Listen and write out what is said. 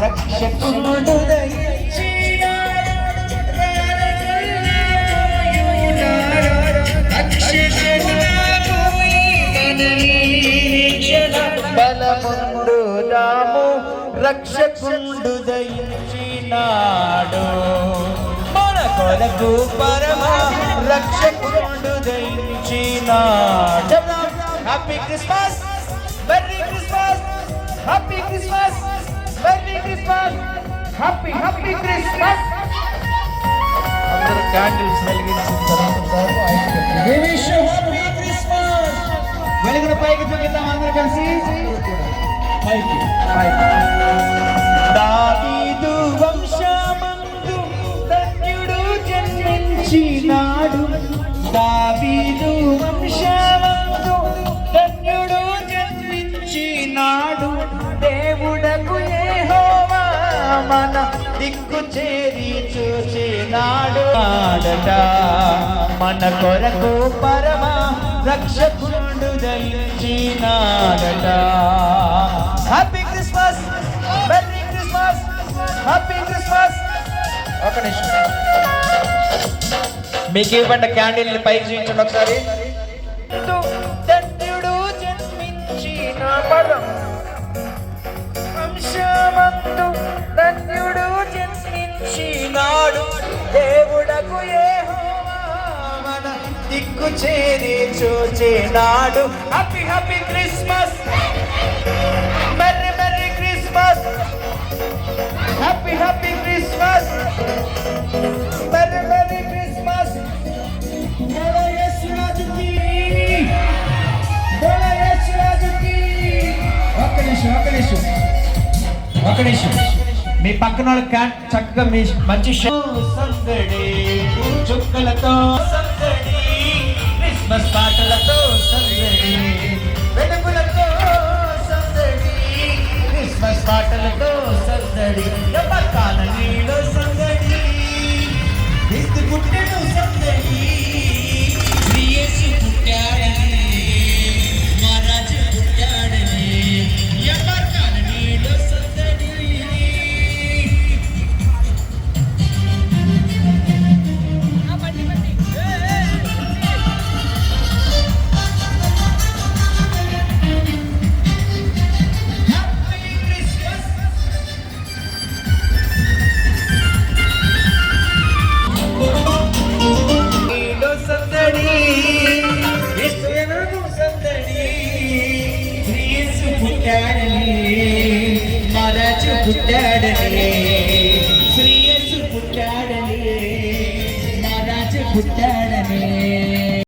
రక్షకుడు బలముండు రాము రక్షకుండు దయించినాడు మన కొరకు పరమ రక్షకుండు దయించినాడు. Happy Christmas, merry Christmas, happy Christmas, merry Christmas, happy happy Christmas. అందరూ క్యాండిల్స్ వెలిగించిన తర్వాత వెలుగుల పైకి చూపిద్దాం అందరూ కలిసి. దావీదు వంశమందు ధన్యుడు జన్మించినాడు, దావీదు వంశమందు ధన్యుడు జన్మించినాడు. దేవుడకు యెహోవా మన దిక్కు చేరి చూచినాడు. మన కొరకు పరమ రక్షకుడు దయించినాడట. Happy Christmas, merry Christmas, happy Christmas. ఒక నిమిషం మీకు ఇవ్వండి క్యాండిల్ పైకి చూపించండి ఒకసారి. ధన్యుడు జన్మించిన పదం వంశమందు ధన్యుడు జన్మించినాడు, దేవుడకు యెహోవా మన దిక్కు చేరి చూచినాడు. Happy happy Christmas, merry merry Christmas, happy happy Christmas, merry merry Christmas. బోలో యేసు రాజుకి, బోలో యేసు రాజుకి. ఒక్క నిమిషం ఒక్క నిమిషం ఒక్క నిమిషం మీ పక్కన చక్కగా మీ మంచి సందడి చుక్కలతో సందడి, క్రిస్మస్ పాటలతో సందడి, వెలుగులతో సందడి, క్రిస్మస్ పాటలతో సందడి, పక్కన నీలో సందడి, క్రీస్తు పుట్టెను సందడి, యేసు పుట్టాడని మా రాజు పుట్టాడని, పక్కన నీలో సందడి. పుట్టాడని శ్రీ యేసు పుట్టాడని మా రాజు పుట్టాడని.